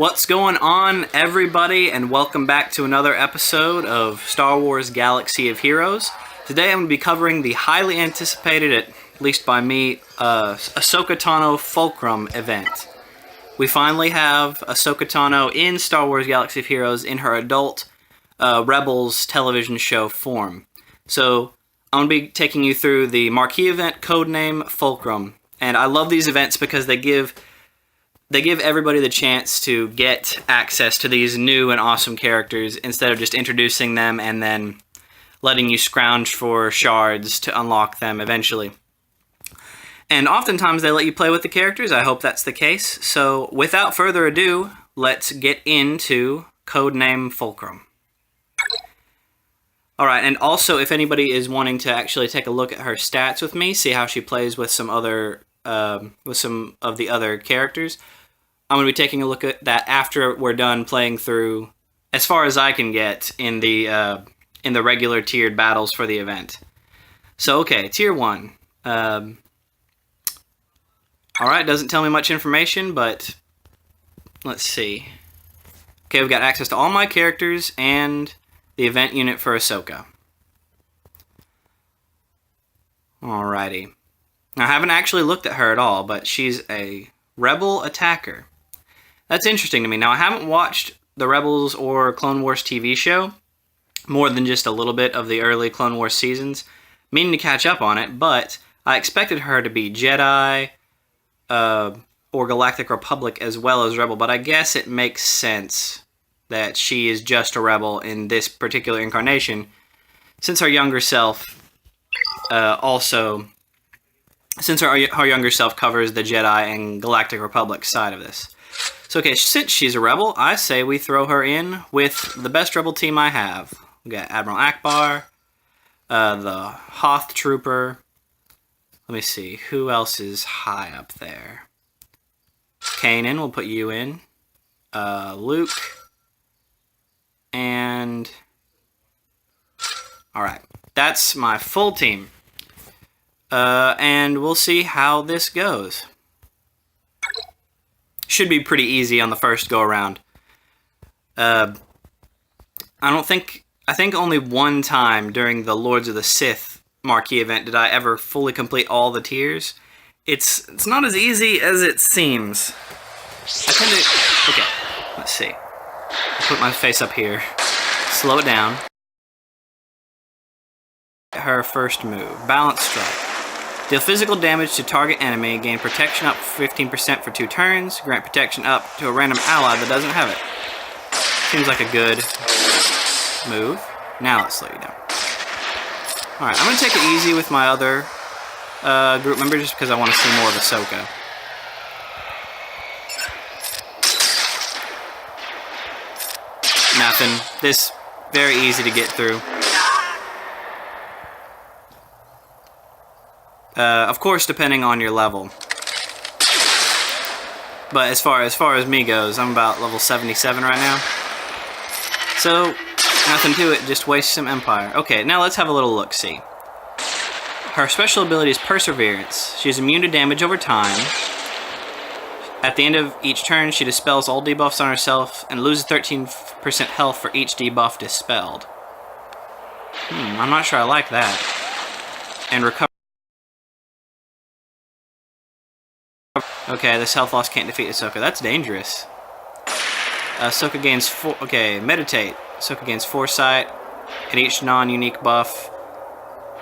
What's going on, everybody, and welcome back to another episode of Star Wars Galaxy of Heroes. Today I'm going to be covering the highly anticipated, at least by me, Ashoka Tano Fulcrum event. We finally have Ashoka Tano in Star Wars Galaxy of Heroes in her adult Rebels television show form. So I'm going to be taking you through the marquee event, codename Fulcrum. And I love these events because they give everybody the chance to get access to these new and awesome characters instead of just introducing them and then letting you scrounge for shards to unlock them eventually. And oftentimes they let you play with the characters. I hope that's the case. So without further ado, let's get into codename Fulcrum. Alright, and also if anybody is wanting to actually take a look at her stats with me, see how she plays with some of the other characters, I'm going to be taking a look at that after we're done playing through as far as I can get in the regular tiered battles for the event. So, okay, Tier 1. Alright, doesn't tell me much information, but let's see. Okay, we've got access to all my characters and the event unit for Ahsoka. Alrighty. Now, I haven't actually looked at her at all, but she's a Rebel attacker. That's interesting to me. Now, I haven't watched the Rebels or Clone Wars TV show, more than just a little bit of the early Clone Wars seasons, meaning to catch up on it, but I expected her to be Jedi or Galactic Republic as well as Rebel, but I guess it makes sense that she is just a Rebel in this particular incarnation, since her younger self since her younger self covers the Jedi and Galactic Republic side of this. So, okay, since she's a Rebel, I say we throw her in with the best Rebel team I have. We got Admiral Akbar, the Hoth Trooper. Let me see, who else is high up there? Kanan, we'll put you in. Luke. And... Alright, that's my full team. And we'll see how this goes. Should be pretty easy on the first go-around. I think only one time during the Lords of the Sith marquee event did I ever fully complete all the tiers. It's not as easy as it seems. Okay, let's see. I'll put my face up here. Slow it down. Her first move, Balance Strike. Deal physical damage to target enemy, gain protection up 15% for 2 turns, grant protection up to a random ally that doesn't have it. Seems like a good move. Now let's slow you down. Alright, I'm going to take it easy with my other group member just because I want to see more of Ahsoka. Nothing. This, very easy to get through. Of course, depending on your level. But as far as me goes, I'm about level 77 right now. So, nothing to it, just waste some Empire. Okay, now let's have a little look-see. Her special ability is Perseverance. She is immune to damage over time. At the end of each turn, she dispels all debuffs on herself and loses 13% health for each debuff dispelled. I'm not sure I like that. And recover. Okay, this health loss can't defeat Ahsoka. That's dangerous. Ahsoka gains Meditate. Ahsoka gains Foresight and each non-unique buff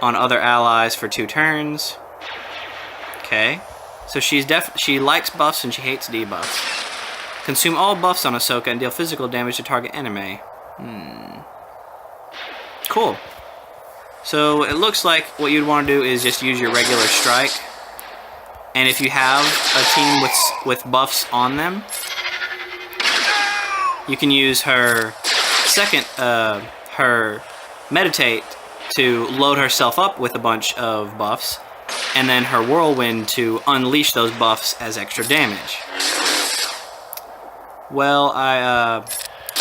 on other allies for 2 turns. Okay. So she likes buffs and she hates debuffs. Consume all buffs on Ahsoka and deal physical damage to target enemy. Cool. So it looks like what you'd want to do is just use your regular strike. And if you have a team with buffs on them, you can use her her Meditate to load herself up with a bunch of buffs, and then her Whirlwind to unleash those buffs as extra damage. Well, I'm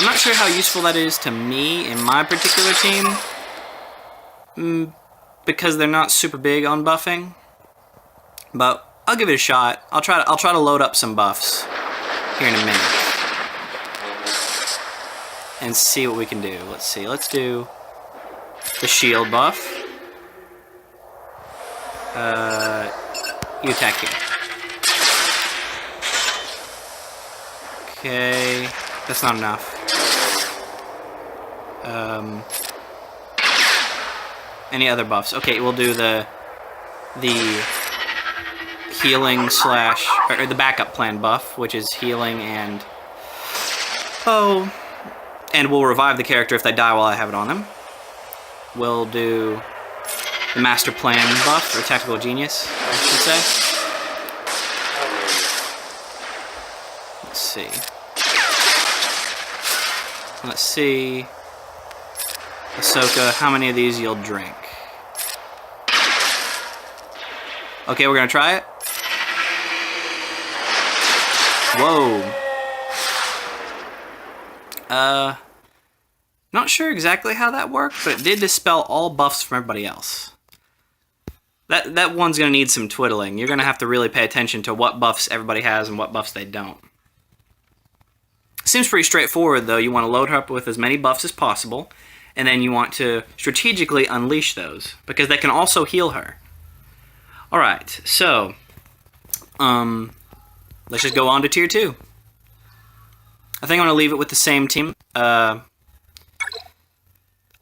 not sure how useful that is to me in my particular team, because they're not super big on buffing, but I'll give it a shot. I'll try to load up some buffs here in a minute. and see what we can do. Let's see. Let's do the shield buff. You attack here. Okay, that's not enough. Any other buffs? Okay, we'll do the healing slash, or the backup plan buff, which is healing and and we'll revive the character if they die while I have it on them. We'll do the master plan buff, or tactical genius, I should say. Let's see. Let's see. Ahsoka, how many of these you'll drink? Okay, we're gonna try it. Whoa. Not sure exactly how that worked, but it did dispel all buffs from everybody else. That one's gonna need some twiddling. You're gonna have to really pay attention to what buffs everybody has and what buffs they don't. Seems pretty straightforward, though. You want to load her up with as many buffs as possible, and then you want to strategically unleash those, because they can also heal her. Alright, so, let's just go on to Tier 2. I think I'm going to leave it with the same team. I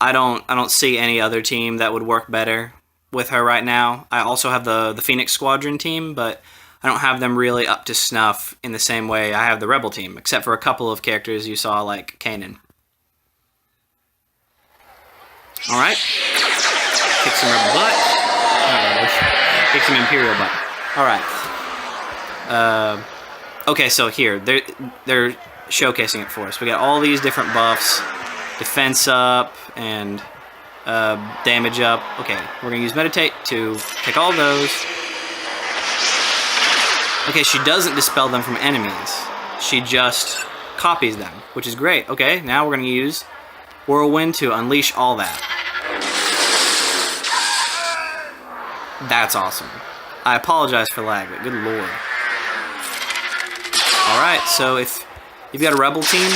don't see any other team that would work better with her right now. I also have the Phoenix Squadron team, but I don't have them really up to snuff in the same way I have the Rebel team, except for a couple of characters you saw, like Kanan. Alright. Kick some Rebel butt. Kick some Imperial butt. Alright. Okay, so here, they're showcasing it for us. We got all these different buffs. Defense up, and damage up. Okay, we're going to use Meditate to take all those. Okay, she doesn't dispel them from enemies. She just copies them, which is great. Okay, now we're going to use Whirlwind to unleash all that. That's awesome. I apologize for lag, but good lord. Alright, so if you've got a Rebel team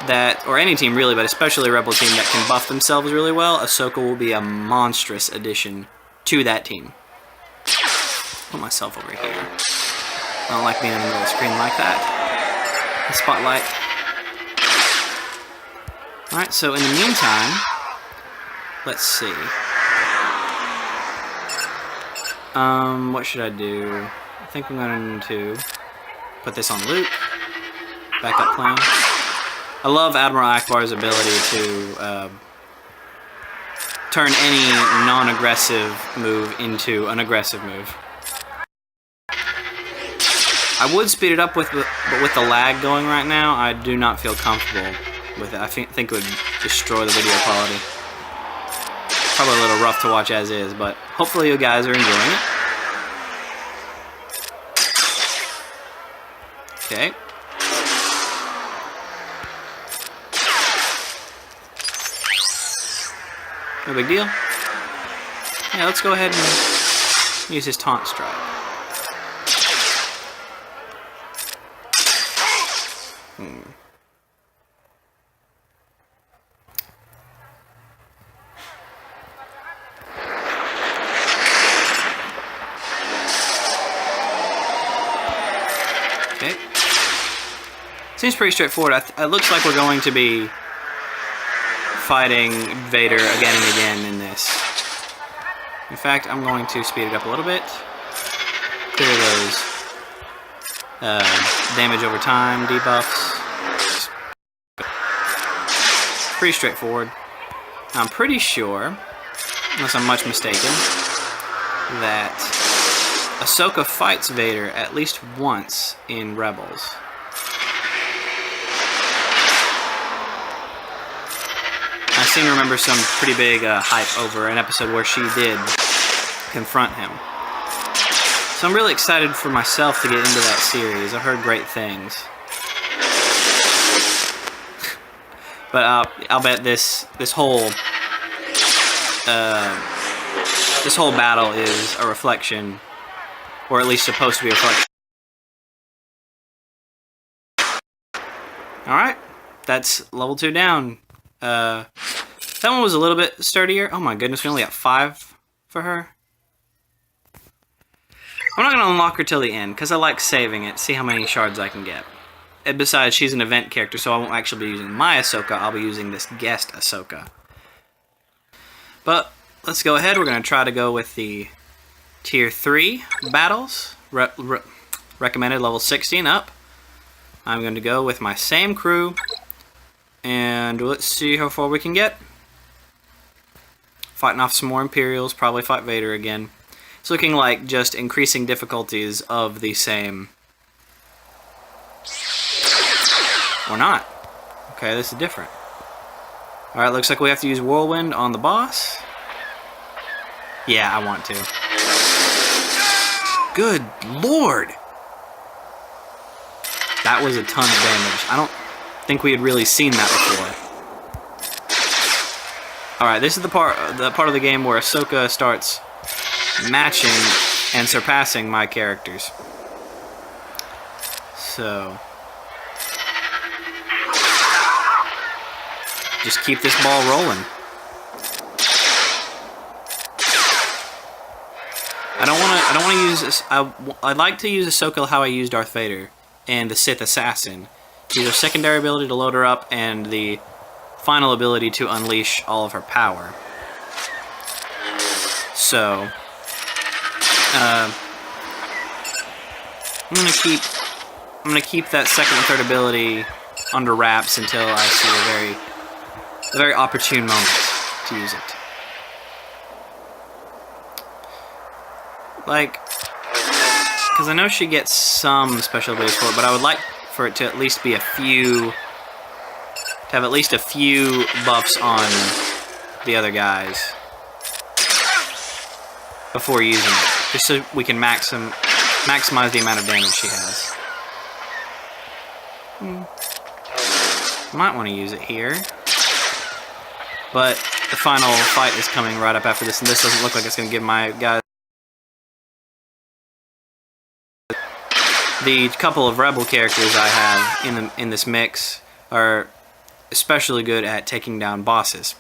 that, or any team really, but especially a Rebel team that can buff themselves really well, Ahsoka will be a monstrous addition to that team. Put myself over here. I don't like being in the middle of the screen like that. The spotlight. Alright, so in the meantime, let's see. What should I do? I think I'm going to put this on Luke. Backup plan. I love Admiral Akbar's ability to turn any non-aggressive move into an aggressive move. I would speed it up but with the lag going right now, I do not feel comfortable with it. I think it would destroy the video quality. Probably a little rough to watch as is, but hopefully you guys are enjoying it. Okay. No big deal. Yeah, let's go ahead and use his taunt strike. Okay. Seems pretty straightforward. It looks like we're going to be fighting Vader again and again in this. In fact, I'm going to speed it up a little bit. Clear those damage over time debuffs. Pretty straightforward. I'm pretty sure, unless I'm much mistaken, that Ahsoka fights Vader at least once in Rebels. I seem to remember some pretty big hype over an episode where she did confront him. So I'm really excited for myself to get into that series. I've heard great things. But I'll bet this whole battle is a reflection, or at least supposed to be a reflection. All right, that's level 2 down. That one was a little bit sturdier. Oh my goodness, we only got 5 for her. I'm not going to unlock her till the end, because I like saving it, see how many shards I can get. And besides, she's an event character, so I won't actually be using my Ashoka, I'll be using this guest Ashoka. But, let's go ahead, we're going to try to go with the Tier 3 battles. Recommended level 16 up. I'm going to go with my same crew, and let's see how far we can get. Fighting off some more Imperials, probably fight Vader again. It's looking like just increasing difficulties of the same. Or not. Okay, this is different. Alright, looks like we have to use Whirlwind on the boss. Yeah, I want to. Good lord! That was a ton of damage. I don't think we had really seen that before. Alright, this is the part of the game where Ashoka starts matching and surpassing my characters. So just keep this ball rolling. I don't want to use this. I'd like to use Ashoka how I used Darth Vader and the Sith Assassin. Use her secondary ability to load her up and the final ability to unleash all of her power. So I'm gonna keep that second and third ability under wraps until I see a very opportune moment to use it. Like, because I know she gets some special abilities for it, but I would like for it to at least be to have at least a few buffs on the other guys before using it, just so we can maximize the amount of damage she has. Might want to use it here, but the final fight is coming right up after this, and this doesn't look like it's going to give my guys. The couple of rebel characters I have in this mix are especially good at taking down bosses.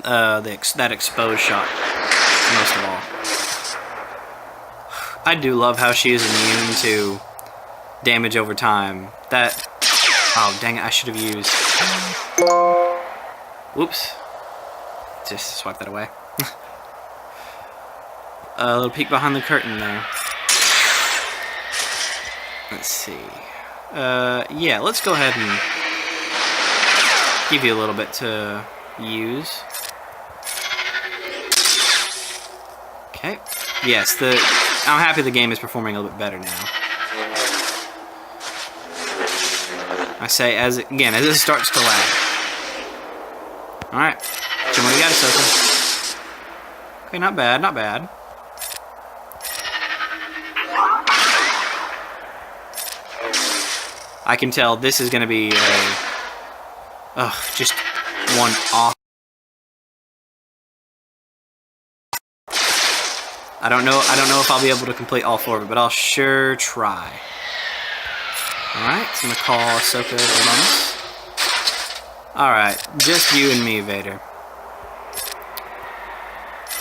That exposed shot, most of all. I do love how she is immune to damage over time. Oh dang it! I should have used. Whoops! Just swipe that away. A little peek behind the curtain there. Let's see. Yeah, let's go ahead and give you a little bit to use. Okay. Yes, I'm happy the game is performing a little bit better now. I say as it starts to lag. Alright. Show me what you got, Ashoka. Okay, not bad, not bad. I can tell this is going to be just one off. I don't know if I'll be able to complete all 4 of it, but I'll sure try. Alright, so I'm going to call Ashoka Tano. Alright, just you and me, Vader.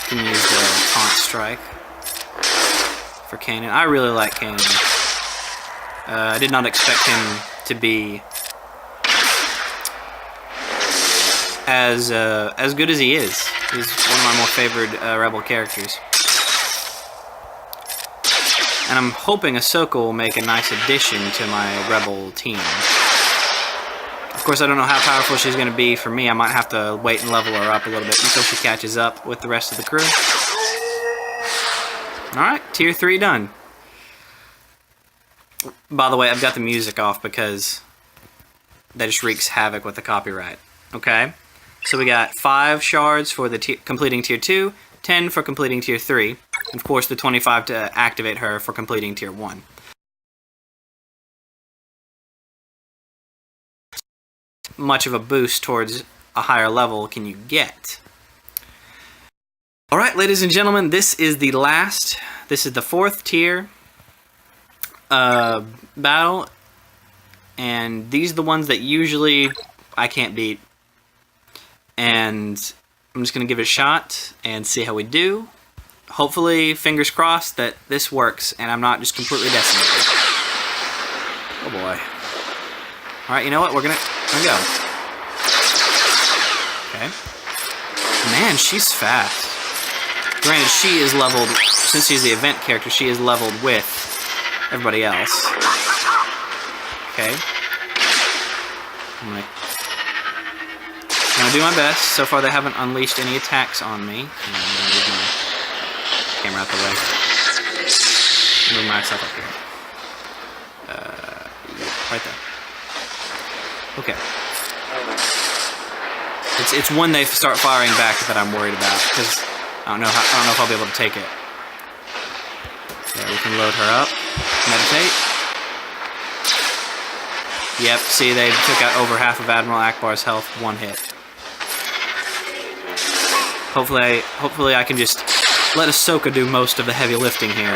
You can use the taunt strike for Kanan. I really like Kanan. I did not expect him to be as good as he is. He's one of my more favored rebel characters. And I'm hoping Ashoka will make a nice addition to my rebel team. Of course, I don't know how powerful she's going to be for me. I might have to wait and level her up a little bit until she catches up with the rest of the crew. Alright, tier 3 done. By the way, I've got the music off because that just wreaks havoc with the copyright. Okay? So we got 5 shards for the completing tier 2, 10 for completing tier 3, and of course the 25 to activate her for completing tier 1. Much of a boost towards a higher level can you get? Alright, ladies and gentlemen, this is the 4th tier battle. and these are the ones that usually I can't beat. And I'm just going to give it a shot and see how we do. Hopefully, fingers crossed, that this works and I'm not just completely decimated. Oh boy. Alright, you know what? We're gonna go. Okay. Man, she's fast. Granted, she is leveled, since she's the event character, she is leveled with everybody else. Okay. I'm gonna do my best. So far, they haven't unleashed any attacks on me. I'm gonna move my camera out the way. Move myself up here. Right there. Okay. It's when they start firing back that I'm worried about, because I don't know if I'll be able to take it. Yeah, we can load her up. Meditate. Yep, see, they took out over half of Admiral Akbar's health, one hit. Hopefully I can just let Ashoka do most of the heavy lifting here.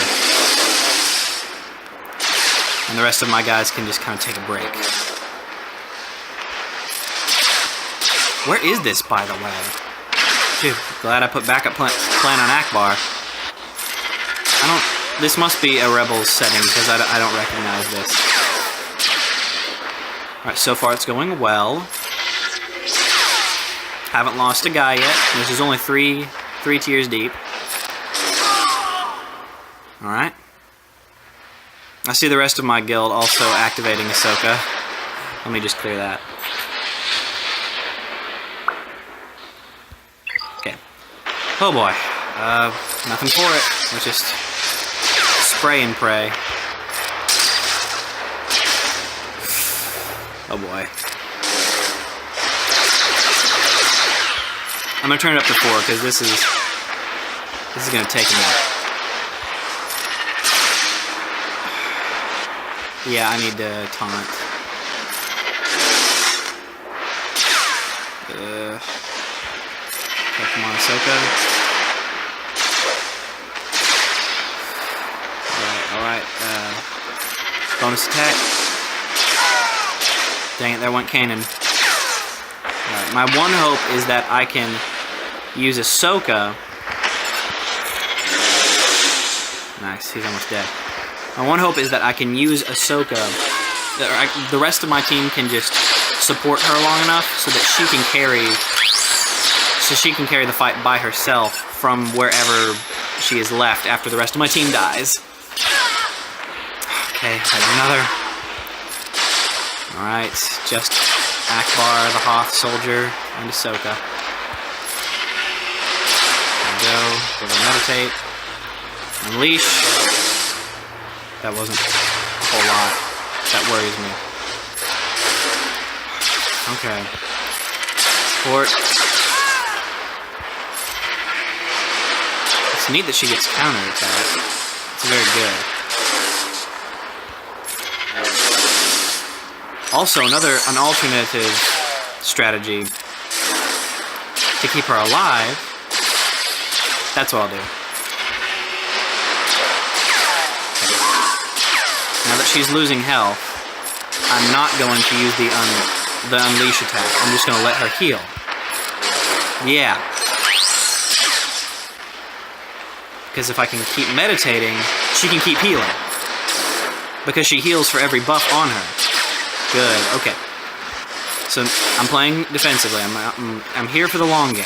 And the rest of my guys can just kind of take a break. Where is this, by the way? Dude, glad I put backup plan on Akbar. This must be a Rebels setting, because I don't recognize this. Alright, so far it's going well. Haven't lost a guy yet. This is only three tiers deep. Alright. I see the rest of my guild also activating Ashoka. Let me just clear that. Okay. Oh boy. Nothing for it. Let's just spray and pray. Oh boy. I'm gonna turn it up to 4 because this is gonna take a minute. Yeah, I need to taunt. Okay, come on, Ashoka. Alright, bonus attack. Dang it, there went cannon. Alright, my one hope is that I can use Ashoka. Nice, he's almost dead. My one hope is that I can use Ashoka. The rest of my team can just support her long enough so that she can carry the fight by herself from wherever she is left after the rest of my team dies. Okay, another. Alright, just Akbar, the Hoth soldier, and Ashoka. There we go. We're gonna meditate. Unleash. That wasn't a whole lot. That worries me. Okay. Support. It's neat that she gets counterattacked. It's very good. Also, an alternative strategy to keep her alive. That's what I'll do. Now that she's losing health, I'm not going to use the unleash attack. I'm just going to let her heal. Yeah. Because if I can keep meditating, she can keep healing. Because she heals for every buff on her. Good, okay. So I'm playing defensively. I'm here for the long game.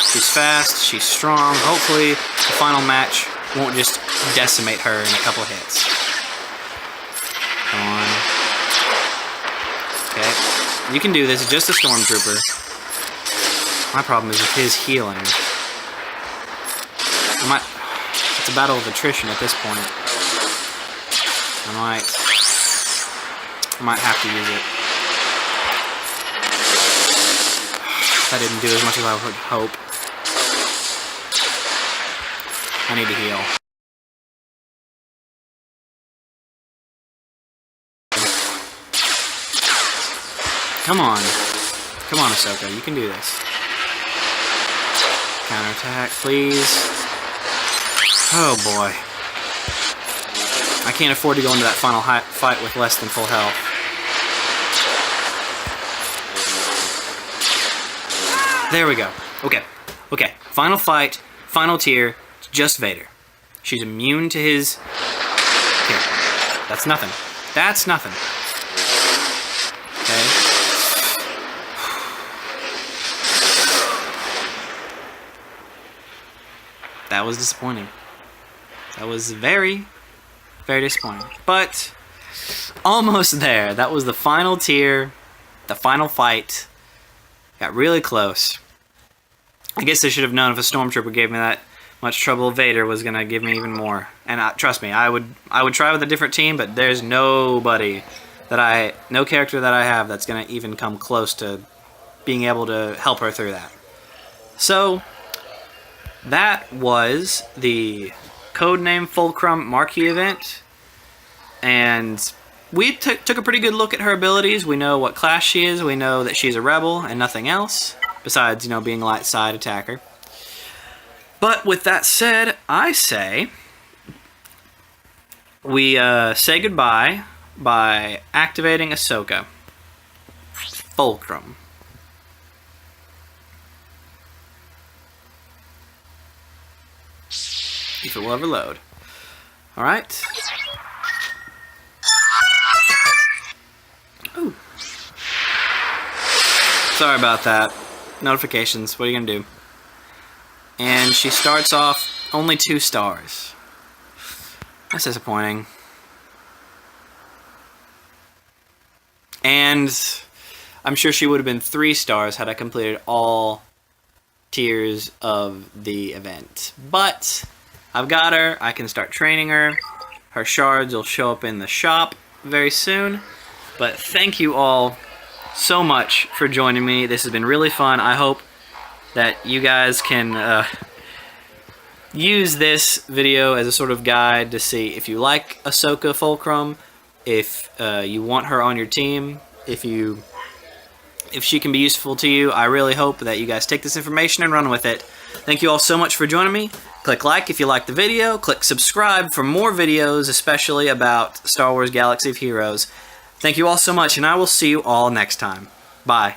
She's fast, she's strong. Hopefully the final match won't just decimate her in a couple hits. Come on. Okay. You can do this, just a stormtrooper. My problem is with his healing. It's a battle of attrition at this point. I might have to use it. That didn't do as much as I would hope. I need to heal. Come on. Come on, Ashoka. You can do this. Counterattack, please. Oh boy. I I can't afford to go into that final fight with less than full health. There we go. Okay. Okay. Final fight. Final tier. It's just Vader. She's immune to his... Okay. That's nothing. That's nothing. Okay. That was disappointing. That was very, very disappointing. But almost there. That was the final tier. The final fight. Got really close. I guess I should have known if a stormtrooper gave me that much trouble, Vader was gonna give me even more. And trust me, I would try with a different team, but there's nobody no character that I have that's gonna even come close to being able to help her through that. So that was the Codename Fulcrum Marquee event, and we took a pretty good look at her abilities. We know what class she is. We know that she's a rebel and nothing else, besides, being a light side attacker. But with that said, I say we say goodbye by activating Ashoka Fulcrum. If it will ever load. Alright. Ooh. Sorry about that. Notifications. What are you going to do? And she starts off only 2 stars. That's disappointing. And I'm sure she would have been 3 stars had I completed all tiers of the event. But I've got her. I can start training her. Her shards will show up in the shop very soon. But thank you all so much for joining me. This has been really fun. I hope that you guys can use this video as a sort of guide to see if you like Ashoka Fulcrum, if you want her on your team, if she can be useful to you. I really hope that you guys take this information and run with it. Thank you all so much for joining me. Click like if you liked the video. Click subscribe for more videos, especially about Star Wars Galaxy of Heroes. Thank you all so much, and I will see you all next time. Bye.